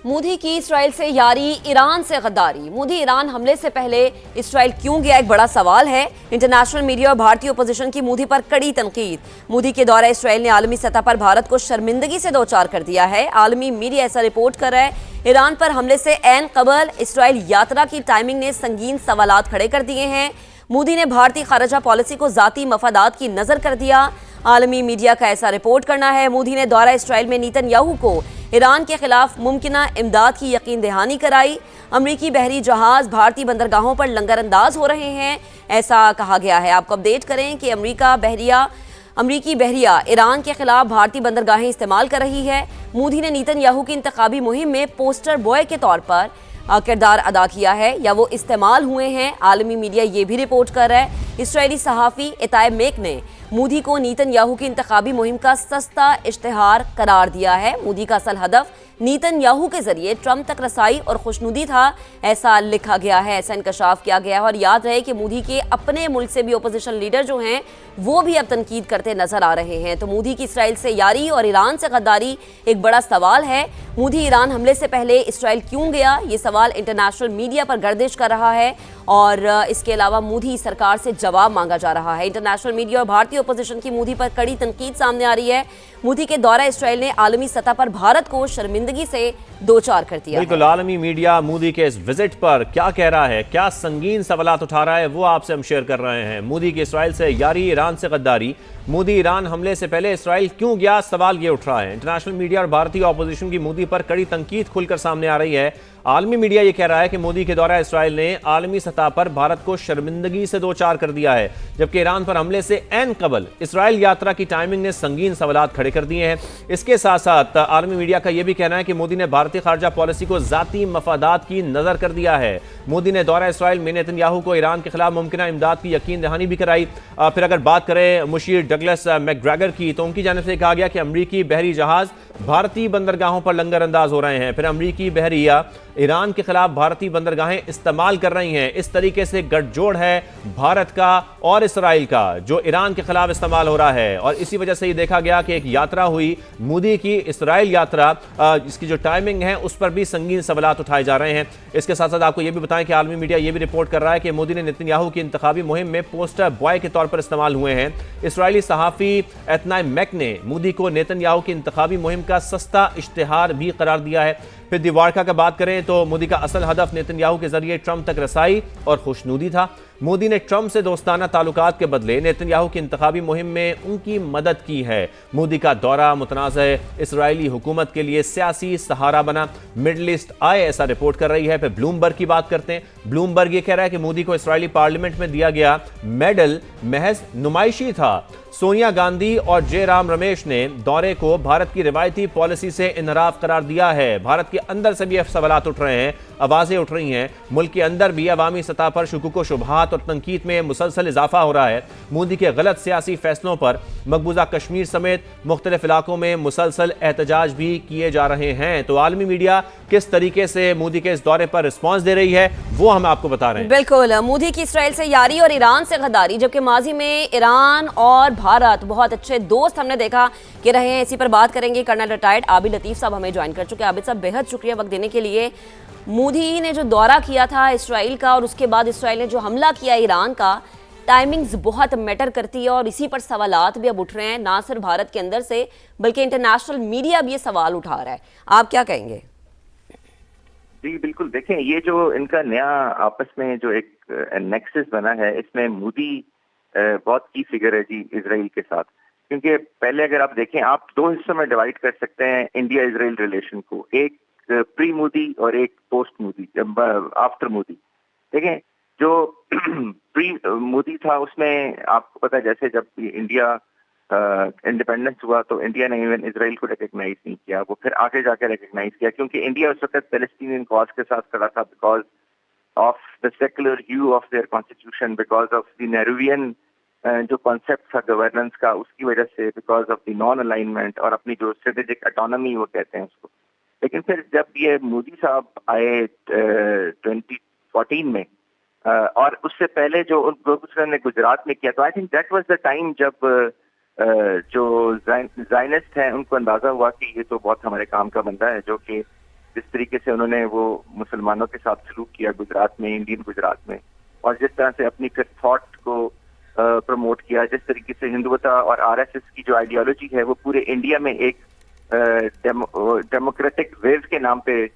मोदी की इसराइल से यारी, ईरान से गद्दारी। मोदी ईरान हमले से पहले इसराइल क्यों गया, एक बड़ा सवाल है। इंटरनेशनल मीडिया और भारतीय ओपोजिशन की मोदी पर कड़ी तनकीद। मोदी के दौरा इसराइल ने आलमी सतह पर भारत को शर्मिंदगी से दो चार कर दिया है। आलमी मीडिया ऐसा रिपोर्ट कर रहा है। ईरान पर हमले से ऐन कबल इसराइल यात्रा की टाइमिंग ने संगीन सवालात खड़े कर दिए हैं। मोदी ने भारतीय खारजा पॉलिसी को जाती मफादात की नजर कर दिया। आलमी मीडिया का ऐसा रिपोर्ट करना है। मोदी ने दौरा इसराइल में नेतन्याहू को ईरान के खिलाफ मुमकिना इमदाद की यकीन दहानी कराई। अमरीकी बहरी जहाज भारतीय बंदरगाहों पर लंगर अंदाज हो रहे हैं, ऐसा कहा गया है। आपको अपडेट करें कि अमरीकी बहरिया ईरान के खिलाफ भारतीय बंदरगाहें इस्तेमाल कर रही है। मोदी ने नेतन्याहू की इंतखाबी मुहिम में पोस्टर बॉय के तौर पर किरदार अदा किया है या वो इस्तेमाल हुए हैं। आलमी मीडिया ये भी रिपोर्ट कर रहा है। इसराइली सहाफ़ी इताय मेक ने मोदी को नेतन्याहू की इंतखाबी मुहिम का सस्ता इश्तिहार करार दिया है। मोदी का असल हदफ नेतन्याहू के जरिए ट्रंप तक रसाई और खुशनुदी था, ऐसा लिखा गया है, ऐसा इंकशाफ किया गया है। और याद रहे कि मोदी के अपने मुल्क से भी ओपोजिशन लीडर जो हैं वो भी अब तनकीद करते नजर आ रहे हैं। तो मोदी की इसराइल से यारी और ईरान से गद्दारी एक बड़ा सवाल है। मोदी ईरान हमले से पहले इसराइल क्यों गया, ये सवाल इंटरनेशनल मीडिया पर गर्दिश कर रहा है और इसके अलावा मोदी सरकार से जवाब मांगा जा रहा है। इंटरनेशनल मीडिया और भारतीय ओपोजिशन की मोदी पर कड़ी तनकीद सामने आ रही है। मोदी के दौरा इसराइल ने आलमी सतह पर भारत को शर्मिंदगी से दो चार कर दिया। बिल्कुल, आलमी मीडिया मोदी के इस विजिट पर क्या कह रहा है, क्या संगीन सवालात उठा रहा है, वो आपसे हम शेयर कर रहे हैं। मोदी की इसराइल से यारी, ईरान से गद्दारी। मोदी ईरान हमले से पहले इसराइल क्यों गया, सवाल ये उठ रहा है। इंटरनेशनल मीडिया और भारतीय ऑपोजिशन की मोदी पर कड़ी तनकीद खुलकर सामने आ रही है। आलमी मीडिया ये कह रहा है कि मोदी के दौरा इसराइल ने आलमी सतह पर भारत को शर्मिंदगी से दो चार कर दिया है, जबकि ईरान पर हमले से ऐन कबल इसराइल यात्रा की टाइमिंग ने संगीन सवालात खड़े कर दिए हैं। इसके साथ साथ आलमी मीडिया का यह भी कहना है कि मोदी ने भारतीय खारजा पॉलिसी को जाती मफादात की नजर कर दिया है। मोदी ने दौरा इसराइल में नेतन्याहू को ईरान के खिलाफ मुमकिना इमदाद की यकीन दहानी भी कराई। फिर अगर बात करें मुशीर डगलस मैकग्रेगर की, तो उनकी जानिब से कहा गया कि अमरीकी बहरी जहाज भारतीय बंदरगाहों पर लंगर अंदाज हो रहे हैं। फिर अमरीकी बहरिया ईरान के खिलाफ भारतीय बंदरगाहें इस्तेमाल कर रही हैं। इस तरीके से गठजोड़ है भारत का और इसराइल का जो ईरान के खिलाफ इस्तेमाल हो रहा है। और इसी वजह से ये देखा गया कि एक यात्रा हुई मोदी की इसराइल यात्रा, इसकी जो टाइमिंग है उस पर भी संगीन सवालात उठाए जा रहे हैं। इसके साथ साथ आपको यह भी बताएं कि आलमी मीडिया ये भी रिपोर्ट कर रहा है कि मोदी ने नेतन्याहू की इंतखाबी मुहिम में पोस्टर बॉय के तौर पर इस्तेमाल हुए हैं। इसराइली सहाफी इताय मेक ने मोदी को नेतन्याहू की इंतखाबी मुहिम का सस्ता इश्तिहार भी करार दिया है। फिर दीवारका का बात करें तो मोदी का असल हदफ नेतन्याहू के जरिए ट्रंप तक रसाई और खुशनुदी था। मोदी ने ट्रंप से दोस्ताना ताल्लुकात के बदले नेतन्याहू की इंतखाबी मुहिम में उनकी मदद की है। मोदी का दौरा मुतनाज़ इसराइली हुकूमत के लिए सियासी सहारा बना, मिडल ईस्ट आए ऐसा रिपोर्ट कर रही है। फिर ब्लूमबर्ग की बात करते हैं। ब्लूमबर्ग ये कह रहा है कि मोदी को इसराइली पार्लियामेंट में दिया गया मेडल महज नुमाइशी था। सोनिया गांधी और जयराम रमेश ने दौरे को भारत की रिवायती पॉलिसी से इनहराफ करार दिया है। भारत के अंदर से भी सवालात उठ रहे हैं, आवाजें उठ रही हैं। मुल्क के अंदर भी अवामी सतह पर शुकूक शुबहात और तनकीद में मुसलसल इजाफा हो रहा है। मोदी के गलत सियासी फैसलों पर मकबूजा कश्मीर समेत मुख्तलिफ इलाकों में मुसलसल एहतजाज भी किए जा रहे हैं। तो आलमी मीडिया किस तरीके से मोदी के इस दौरे पर रिस्पॉन्स दे रही है वो हम आपको बता रहे हैं। बिल्कुल, मोदी की इसराइल से यारी और ईरान से गद्दारी, जबकि माजी में ईरान और भारत बहुत अच्छे दोस्त हमने देखा कि रहे हैं। इसी पर बात करेंगे। कर्नल रिटायर्ड आबिद लतीफ साहब हमें ज्वाइन कर चुके हैं। आबिद साहब, बेहद शुक्रिया वक्त देने के लिए। मोदी ने जो दौरा किया था इसराइल का और उसके बाद इसराइल ने जो हमला किया ईरान का, टाइमिंग्स बहुत मैटर करती है और इसी पर सवालात भी अब उठ रहे हैं, ना सिर्फ भारत के अंदर से बल्कि इंटरनेशनल मीडिया भी ये सवाल उठा रहा है। आप क्या कहेंगे? जी बिल्कुल, देखें ये जो इनका नया आपस में जो एक नेक्सस बना है, इसमें मोदी बहुत की फिगर है जी इजराइल के साथ। क्योंकि पहले अगर आप देखें, आप दो हिस्सों में डिवाइड कर सकते हैं इंडिया इजराइल रिलेशन को, एक प्री मोदी और एक पोस्ट मोदी, आफ्टर मोदी। देखें जो प्री मोदी था उसमें आपको पता है जैसे जब इंडिया इंडिपेंडेंस हुआ तो इंडिया ने इवन इजराइल को रिकग्नाइज नहीं किया, वो फिर आगे जाकर रिकग्नाइज किया क्योंकि इंडिया उस वक्त पैलेस्टीनियन कॉज के साथ खड़ा था, because of the secular view of their constitution, because of the Nehruvian जो कॉन्सेप्ट था गवर्नेंस का, उसकी वजह से, because of the non alignment और अपनी जो स्ट्रेटेजिक ऑटोनॉमी वो कहते हैं उसको। लेकिन फिर जब ये मोदी साहब आए 2014 में और उससे पहले जो उन्होंने गुजरात में किया, तो I think that was the time जब जो जायनिस्ट हैं उनको अंदाजा हुआ कि ये तो बहुत हमारे काम का बंदा है, जो कि जिस तरीके से उन्होंने वो मुसलमानों के साथ सलूक किया गुजरात में, इंडियन गुजरात में, और जिस तरह से अपनी फिर थॉट को प्रमोट किया, जिस तरीके से हिंदुत्व और आरएसएस की जो आइडियोलॉजी है वो पूरे इंडिया में एक डेमोक्रेटिक वेव के नाम पे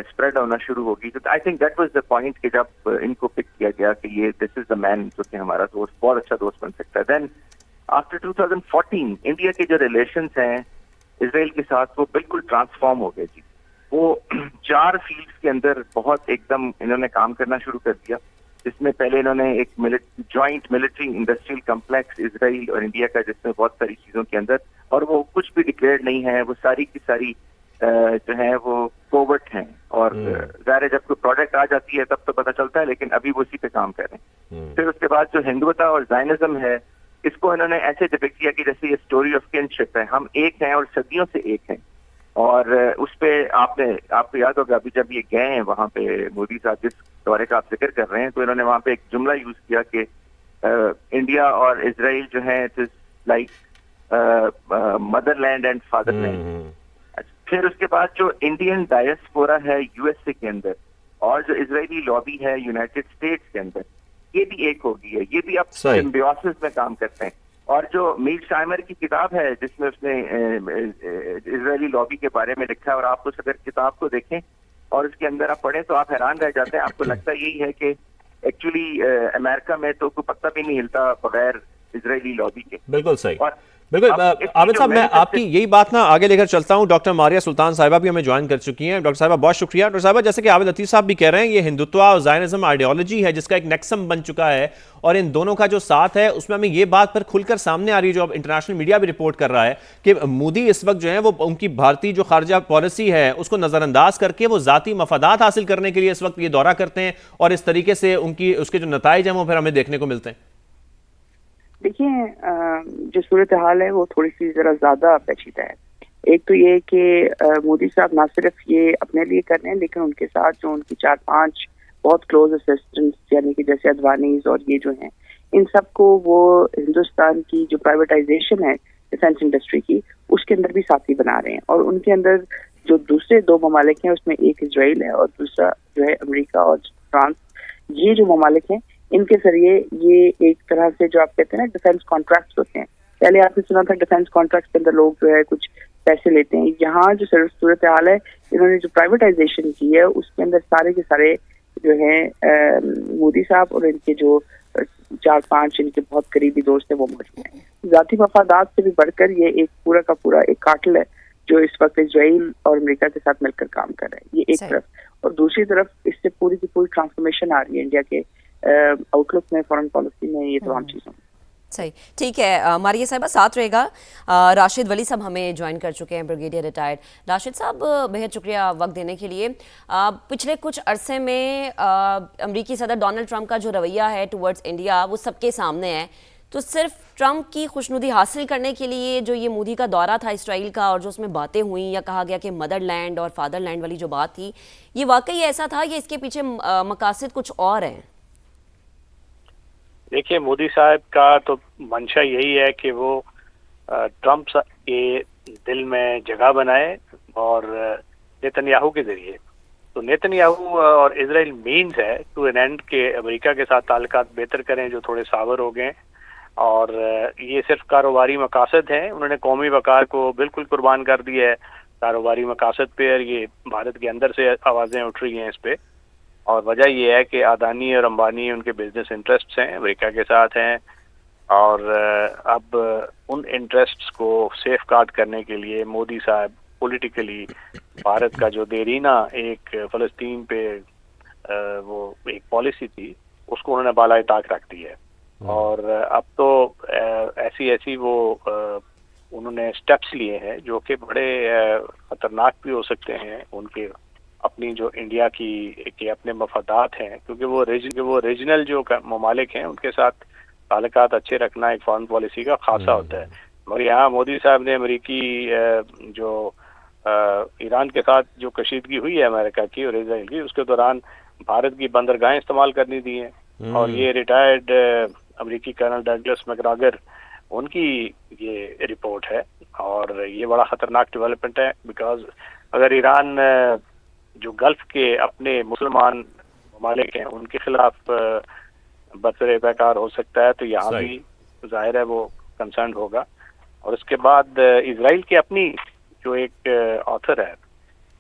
स्प्रेड होना शुरू होगी। तो I think that was the point कि जब इनको पिक किया गया कि ये दिस इज द मैन जो कि हमारा दोस्त, बहुत अच्छा दोस्त बन सकता है। देन आफ्टर 2014 इंडिया के जो रिलेशंस हैं इसराइल के साथ वो बिल्कुल ट्रांसफॉर्म हो गए जी। वो 4 फील्ड्स के अंदर बहुत एकदम इन्होंने काम करना शुरू कर दिया, जिसमें पहले इन्होंने एक joint military industrial complex Israel और इंडिया का, जिसमें बहुत सारी चीजों के अंदर, और वो कुछ भी डिक्लेयर्ड नहीं है, वो सारी की सारी जो है वो कोवर्ट हैं, और ज़ाहिर है जब कोई प्रोडक्ट आ जाती है तब तो पता चलता है, लेकिन अभी वो उसी पे काम कर रहे हैं। फिर उसके बाद जो हिंदुत्व और ज़ायनिज़्म है, इसको इन्होंने ऐसे डिपिक्ट किया कि जैसे ये स्टोरी ऑफ किनशिप है, हम एक हैं और सदियों से एक हैं। और उस पे आपको याद होगा अभी जब ये गए हैं वहां पे, मोदी साहब जिस दौरे का आप जिक्र कर रहे हैं, तो इन्होंने वहां पे एक जुमला यूज किया कि इंडिया और इसराइल जो है it is like Motherland and fatherland. फिर उसके बाद जो इंडियन डायस्पोरा है यूएसए के अंदर, और जो इजरायली लॉबी है यूनाइटेड स्टेट्स के अंदर, ये भी एक हो गई है, ये भी अब सिम्बियोसिस में काम करते हैं। और जो मीर शाइमर की किताब है जिसमें उसने इजरायली लॉबी के बारे में लिखा है, और आप उस अगर किताब को देखें और उसके अंदर आप पढ़ें तो आप हैरान रह जाते हैं। आपको लगता यही है कि एक्चुअली अमेरिका में तो कोई पत्ता भी नहीं हिलता बगैर इजरायली लॉबी के। बिल्कुल सही। और बिल्कुल आबिद साहब, मैं आपकी यही बात ना आगे लेकर चलता हूं। डॉक्टर मारिया सुल्तान साहिबा भी हमें ज्वाइन कर चुकी हैं। डॉक्टर साहिबा बहुत शुक्रिया। डॉक्टर साहिबा, जैसे कि आबिद लतीफ साहब भी कह रहे हैं, ये हिंदुत्व और ज़ायनिज़्म आइडियोलॉजी है जिसका एक नेक्सम बन चुका है, और इन दोनों का जो साथ है उसमें हमें ये बात पर खुलकर सामने आ रही है, जो अब इंटरनेशनल मीडिया भी रिपोर्ट कर रहा है कि मोदी इस वक्त जो है वो उनकी भारतीय जो खारजा पॉलिसी है उसको नज़रअंदाज करके वो ज़ाती मफादात हासिल करने के लिए इस वक्त ये दौरा करते हैं, और इस तरीके से उसके जो नताइज हैं वो फिर हमें देखने को मिलते हैं। देखिए, जो सूरत हाल है वो थोड़ी सी जरा ज्यादा पेचीदा है। एक तो ये कि मोदी साहब ना सिर्फ ये अपने लिए कर रहे हैं, लेकिन उनके साथ जो उनकी 4-5 बहुत क्लोज असिस्टेंट्स, यानी कि जैसे अडवानीज और ये जो हैं, इन सबको वो हिंदुस्तान की जो प्राइवेटाइजेशन है डिफेंस इंडस्ट्री की, उसके अंदर भी साथी बना रहे हैं। और उनके अंदर जो दूसरे 2 ममालिक हैं, उसमें एक इजराइल है और दूसरा जो है अमेरिका और फ्रांस। ये जो ममालिक हैं, इनके जरिए ये एक तरह से जो आप कहते हैं ना डिफेंस कॉन्ट्रैक्ट्स होते हैं, पहले आपने सुना था डिफेंस कॉन्ट्रैक्ट्स के अंदर लोग जो है कुछ पैसे लेते हैं। यहाँ जो सूरत हाल है, इन्होंने जो प्राइवेटाइजेशन की है उसके अंदर सारे के सारे जो है मोदी साहब और इनके जो 4-5 इनके बहुत करीबी दोस्त है वो मौजूद हैं। जाती मफादात से भी बढ़कर ये एक पूरा का पूरा एक कार्टेल है जो इस वक्त इजराइल और अमेरिका के साथ मिलकर काम कर रहा है। ये एक तरफ, और दूसरी तरफ इससे पूरी की पूरी ट्रांसफॉर्मेशन आ रही है इंडिया के आउटलुक में, फॉरेन पॉलिसी में, ये तमाम चीज़ों में। सही, ठीक है। मारिया साहिबा साथ रहेगा। राशिद वली साहब हमें ज्वाइन कर चुके हैं, ब्रिगेडियर रिटायर्ड। राशिद साहब, बेहद शुक्रिया वक्त देने के लिए। पिछले कुछ अरसे में अमरीकी सदर डोनाल्ड ट्रंप का जो रवैया है टुवर्ड्स इंडिया वो सबके सामने है। तो सिर्फ ट्रंप की खुशनुदी हासिल करने के लिए जो ये मोदी का दौरा था इसराइल का, और जो उसमें बातें हुई या कहा गया कि मदरलैंड और फादरलैंड वाली जो बात थी, ये वाकई ऐसा था या इसके पीछे मकासद कुछ और हैं? देखिए, मोदी साहब का तो मंशा यही है कि वो ट्रंप के दिल में जगह बनाए, और नेतन्याहू के जरिए। तो नेतन्याहू और इजराइल मीन्स है टू एन एंड के अमेरिका के साथ ताल्लुकात बेहतर करें जो थोड़े सावर हो गए, और ये सिर्फ कारोबारी मकासद हैं। उन्होंने कौमी वक़ार को बिल्कुल कुर्बान कर दिया है कारोबारी मकासद पे, और ये भारत के अंदर से आवाज़ें उठ रही हैं इस पे। और वजह यह है कि अदानी और अंबानी उनके बिजनेस इंटरेस्ट्स हैं, अमेरिका के साथ हैं, और अब उन इंटरेस्ट्स को सेफ गार्ड करने के लिए मोदी साहब पॉलिटिकली भारत का जो देरीना एक फ़लस्तीन पे वो एक पॉलिसी थी उसको उन्होंने बालाए ताक रख दी है। और अब तो ऐसी वो उन्होंने स्टेप्स लिए हैं जो कि बड़े खतरनाक भी हो सकते हैं उनके अपनी जो इंडिया की के अपने मफादात हैं, क्योंकि वो रीजनल जो ममालिक हैं उनके साथ ताल्लुकात अच्छे रखना एक फॉरेन पॉलिसी का खासा होता है। मगर यहाँ मोदी साहब ने अमेरिकी जो ईरान के साथ जो कशीदगी हुई है अमेरिका की और इसराइल की, उसके दौरान भारत की बंदरगाहें इस्तेमाल करनी दी हैं। और ये रिटायर्ड अमेरिकी कर्नल डगलस मैकग्रागर उनकी ये रिपोर्ट है, और ये बड़ा ख़तरनाक डेवलपमेंट है। बिकॉज अगर ईरान जो गल्फ के अपने मुसलमान ममालिक हैं उनके खिलाफ बरसरे पैकार हो सकता है, तो यहाँ सही। भी जाहिर है वो कंसर्न होगा। और उसके बाद इजराइल की अपनी जो एक ऑथर है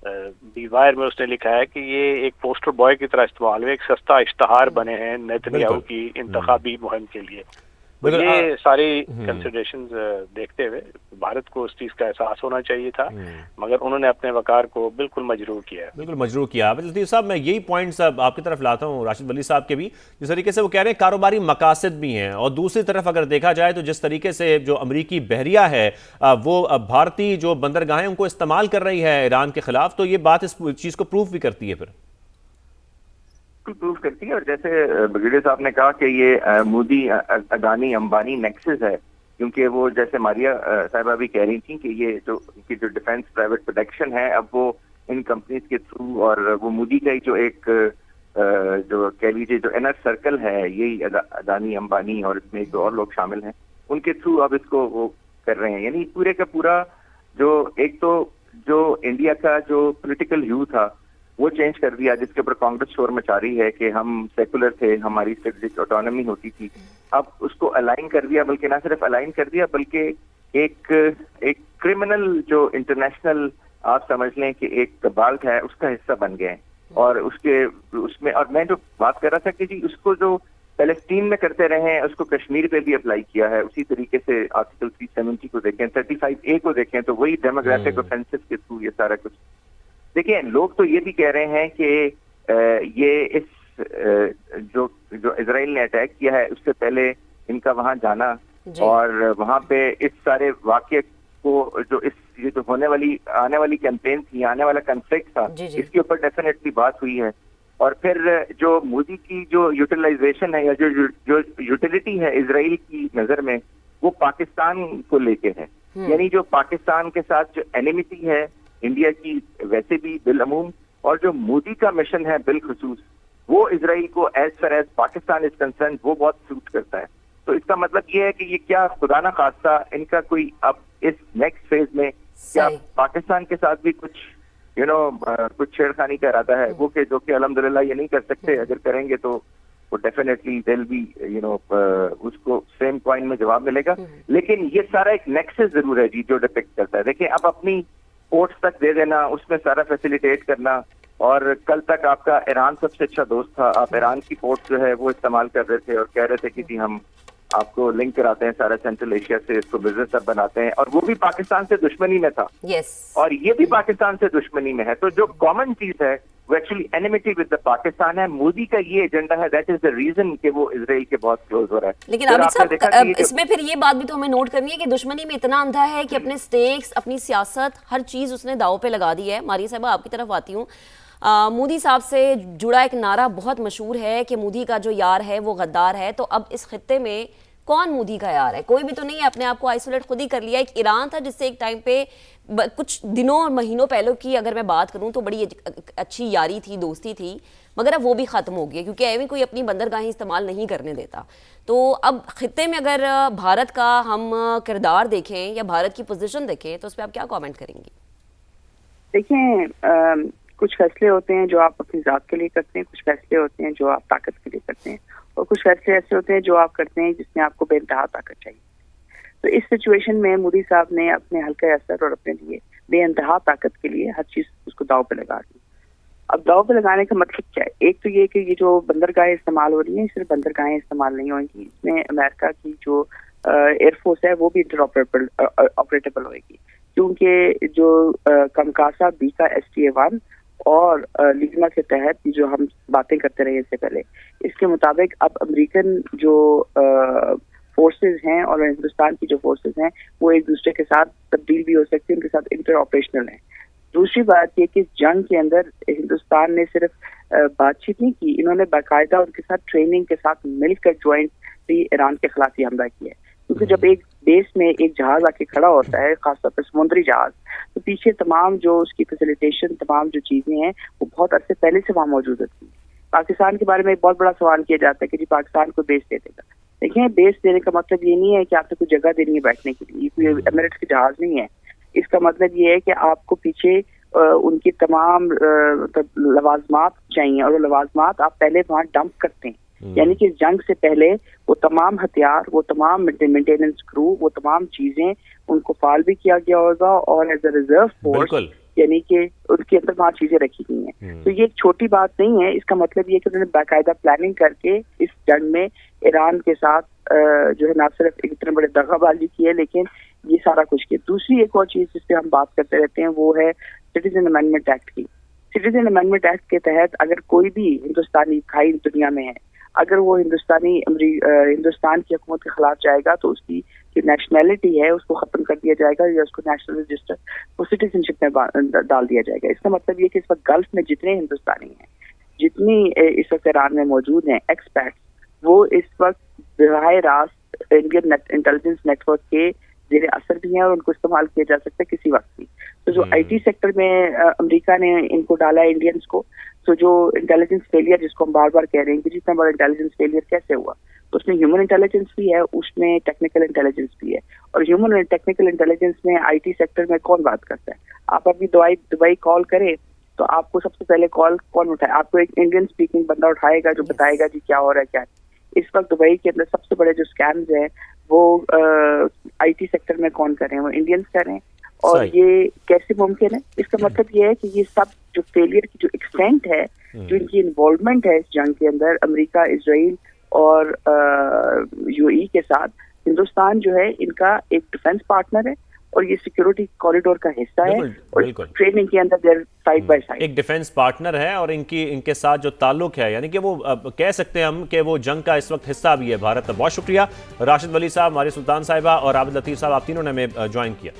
दी वायर में, उसने लिखा है कि ये एक पोस्टर बॉय की तरह इस्तेमाल हुए, एक सस्ता इश्तहार बने हैं नेतन्याहू की इंतखाबी मुहिम के लिए। तो बिल्कुल, ये सारी कंसिडरेशंस देखते हुए भारत को उस चीज का एहसास होना चाहिए था, मगर उन्होंने अपने वकार को बिल्कुल मजरूर किया है। बिल्कुल मजरूर किया। लतीफ़ साहब, मैं यही पॉइंट्स अब आपकी तरफ लाता हूँ राशिद वली साहब के भी, जिस तरीके से वो कह रहे हैं कारोबारी मकासद भी हैं, और दूसरी तरफ अगर देखा जाए तो जिस तरीके से जो अमरीकी बहरिया है वो भारतीय जो बंदरगाहें उनको इस्तेमाल कर रही है ईरान के खिलाफ, तो ये बात इस चीज़ को प्रूफ भी करती है फिर। प्रूव करती है। और जैसे ब्रिगेडियर साहब ने कहा कि ये मोदी अदानी अंबानी नेक्सस है, क्योंकि वो जैसे मारिया साहिबा भी कह रही थी कि ये जो इनकी जो डिफेंस प्राइवेट प्रोटेक्शन है, अब वो इन कंपनीज के थ्रू, और वो मोदी का ही जो एक जो कह लीजिए जो इनर सर्कल है, यही अदानी अंबानी और इसमें एक दो और लोग शामिल हैं, उनके थ्रू अब इसको वो कर रहे हैं। यानी पूरे का पूरा जो एक तो जो इंडिया का जो पॉलिटिकल व्यू था वो चेंज कर दिया, जिसके ऊपर कांग्रेस शोर मचा रही है कि हम सेकुलर थे, हमारी स्ट्रेटेजिक ऑटोनॉमी होती थी, अब उसको अलाइन कर दिया, बल्कि ना सिर्फ अलाइन कर दिया बल्कि एक क्रिमिनल जो इंटरनेशनल आप समझ लें कि एक कबाल्ट है उसका हिस्सा बन गए हैं। और उसमें और मैं जो बात कर रहा था कि जी उसको जो पैलेस्टीन में करते रहे हैं उसको कश्मीर पे भी अप्लाई किया है, उसी तरीके से आर्टिकल 370 को देखें, 35A को देखें, तो वही डेमोग्राफिक ऑफेंसिव के थ्रू ये सारा कुछ। देखिए, लोग तो ये भी कह रहे हैं कि ये इस जो इजराइल ने अटैक किया है उससे पहले इनका वहां जाना और वहां पे इस सारे वाकये को जो ये जो आने वाली कैंपेन थी, आने वाला कॉन्फ्लिक्ट था, इसके ऊपर डेफिनेटली बात हुई है। और फिर जो मोदी की जो यूटिलाइजेशन है या जो यूटिलिटी है इजराइल की नजर में, वो पाकिस्तान को लेके है। यानी जो पाकिस्तान के साथ जो एनिमिटी है इंडिया की वैसे भी बिलअमूम, और जो मोदी का मिशन है बिलखुसूस, वो इजराइल को as far as Pakistan is concern वो बहुत सूट करता है। तो इसका मतलब ये है कि ये क्या खुदा ना खास्ता इनका कोई अब इस नेक्स्ट फेज में क्या पाकिस्तान के साथ भी कुछ कुछ छेड़खानी का इरादा है, वो के जो कि अल्हम्दुलिल्लाह ये नहीं कर सकते, अगर करेंगे तो वो डेफिनेटली दिल भी उसको सेम कॉइन में जवाब मिलेगा। लेकिन ये सारा एक नेक्सस जरूर है जी जो डिपिक्ट करता है। देखिए, अब अपनी पोर्ट्स तक दे देना, उसमें सारा फैसिलिटेट करना, और कल तक आपका ईरान सबसे अच्छा दोस्त था, आप ईरान की पोर्ट जो है वो इस्तेमाल कर रहे थे और कह रहे थे कि जी हम आपको लिंक कराते हैं सारा सेंट्रल एशिया से, इसको बिजनेस अब बनाते हैं, और वो भी पाकिस्तान से दुश्मनी में था। और ये भी पाकिस्तान से दुश्मनी में है। तो जो कॉमन चीज है वो actually enmity with the Pakistan है। मोदी का ये एजेंडा है, दैट इज द रीजन कि वो इजराइल के बहुत क्लोज हो रहा है। लेकिन अमित साहब, इसमें फिर ये बात भी तो हमें नोट करनी है कि दुश्मनी में इतना अंधा है कि अपने स्टेक्स, अपनी सियासत, हर चीज उसने दाव पे लगा दी है। मारिया साहब, आपकी तरफ आती हूँ। मोदी साहब से जुड़ा एक नारा बहुत मशहूर है कि मोदी का जो यार है वो गद्दार है। तो अब इस खित्ते में कौन मोदी का यार है? कोई भी तो नहीं है। अपने आप को आइसोलेट खुद ही कर लिया। एक ईरान था जिससे एक टाइम पे कुछ दिनों और महीनों पहले की अगर मैं बात करूं तो बड़ी अच्छी यारी थी, दोस्ती थी, मगर अब वो भी खत्म हो गई क्योंकि एवं कोई अपनी बंदरगाहें इस्तेमाल नहीं करने देता। तो अब खित्ते में अगर भारत का हम किरदार देखें या भारत की पोजीशन देखें तो उस पर आप क्या कमेंट करेंगी? देखिए, कुछ फैसले होते हैं जो आप अपनी जात के लिए करते हैं, कुछ फैसले होते हैं जो आप ताकत के लिए करते हैं, और कुछ फैसले ऐसे होते हैं जो आप करते हैं जिसमें आपको बेइंतहा ताकत चाहिए। तो इस सिचुएशन में मोदी साहब ने अपने हल्के असर और अपने लिए बेइंतहा ताकत के लिए हर चीज उसको दाव पे लगा दी। अब दाव पे लगाने का मतलब क्या है? एक तो ये कि ये जो बंदरगाहें इस्तेमाल हो रही हैं, सिर्फ बंदरगाहें इस्तेमाल नहीं होंगी, इसमें अमेरिका की जो एयरफोर्स है वो भी ऑपरेटेबल होगी, क्योंकि जो कमकासा बी का STA-1 और लिग्मा के तहत जो हम बातें करते रहे इससे पहले, इसके मुताबिक अब अमेरिकन जो फोर्सेस हैं और हिंदुस्तान की जो फोर्सेस हैं वो एक दूसरे के साथ तब्दील भी हो सकती है, उनके साथ इंटर ऑपरेशनल है। दूसरी बात ये कि जंग के अंदर हिंदुस्तान ने सिर्फ बातचीत नहीं की, इन्होंने बाकायदा उनके साथ ट्रेनिंग के साथ मिलकर ज्वाइंट भी ईरान के खिलाफ हमला किया है। क्योंकि जब एक बेस में एक जहाज आके खड़ा होता है, खासतौर पर समुद्री जहाज, तो पीछे तमाम जो उसकी फैसिलिटेशन, तमाम जो चीजें हैं वो बहुत अरसे पहले से वहाँ मौजूद होती है। पाकिस्तान के बारे में एक बहुत बड़ा सवाल किया जाता है कि जी पाकिस्तान को बेस दे देगा। देखिए, बेस देने का मतलब ये नहीं है कि आपको कोई जगह देनी है बैठने के लिए, कोई एमिरेट्स के जहाज नहीं है। इसका मतलब ये है कि आपको पीछे उनकी तमाम मतलब लवाजमात चाहिए, और वो लवाजमात आप पहले वहाँ डंप करते हैं। यानी कि जंग से पहले वो तमाम हथियार, वो तमाम मेंटेनेंस क्रू, वो तमाम चीजें उनको फाल भी किया गया होगा, और एज अ रिजर्व फोर्स यानी कि उनके अंदर वहाँ चीजें रखी गई हैं। तो ये एक छोटी बात नहीं है। इसका मतलब ये कि उन्होंने बाकायदा प्लानिंग करके इस जंग में ईरान के साथ जो है ना सिर्फ एक इतने बड़े दगाबाजी की है, लेकिन ये सारा कुछ किया। दूसरी एक और चीज जिस पे हम बात करते रहते हैं वो है सिटीजन अमेंडमेंट एक्ट की। सिटीजन अमेंडमेंट एक्ट के तहत अगर कोई भी हिंदुस्तानी भाई दुनिया में है, अगर वो हिंदुस्तान की हुकूमत के खिलाफ जाएगा तो उसकी जो नेशनैलिटी है उसको खत्म कर दिया जाएगा, या उसको नेशनल रजिस्टर वो सिटीजनशिप में डाल दिया जाएगा। इसका मतलब ये कि इस वक्त गल्फ में जितने हिंदुस्तानी हैं, जितनी इस वक्त ईरान में मौजूद हैं एक्सपैट्स, वो इस वक्त बराह रास्त इंडियन इंटेलिजेंस नेटवर्क के जेर असर भी हैं और उनको इस्तेमाल किया जा सकता है किसी वक्त भी। तो जो IT सेक्टर में अमेरिका ने इनको डाला है इंडियंस को, तो जो इंटेलिजेंस फेलियर जिसको हम बार बार कह रहे हैं कि जितना बड़ा इंटेलिजेंस फेलियर कैसे हुआ, तो उसमें ह्यूमन इंटेलिजेंस भी है, उसमें टेक्निकल इंटेलिजेंस भी है। और ह्यूमन और टेक्निकल इंटेलिजेंस में IT सेक्टर में कौन बात करता है? आप अभी दुबई कॉल करें तो आपको सबसे पहले कॉल कौन उठाए? आपको एक इंडियन स्पीकिंग बंदा उठाएगा जो बताएगा जी क्या हो रहा है क्या। इस वक्त दुबई के अंदर सबसे बड़े जो स्कैम्स है वो IT सेक्टर में कौन कर रहे हैं? वो इंडियंस कर रहे हैं। और ये कैसे मुमकिन है? इसका मतलब ये है कि ये सब जो फेलियर की जो एक्सटेंट है, जो इनकी इन्वॉल्वमेंट है इस जंग के अंदर अमेरिका, इजराइल और UAE के साथ, हिंदुस्तान जो है इनका एक डिफेंस पार्टनर है और ये सिक्योरिटी कॉरिडोर का हिस्सा है और ट्रेनिंग के अंदर देयर साइड बाय साइड एक डिफेंस पार्टनर है। और इनके साथ जो ताल्लुक है, यानी कि वो कह सकते हैं हम कि वो जंग का इस वक्त हिस्सा भी है भारत। बहुत शुक्रिया राशिद वली साहब, मारिया सुल्तान साहिबा और आबिद लतीफ साहब, आप तीनों ने हमें ज्वाइन किया।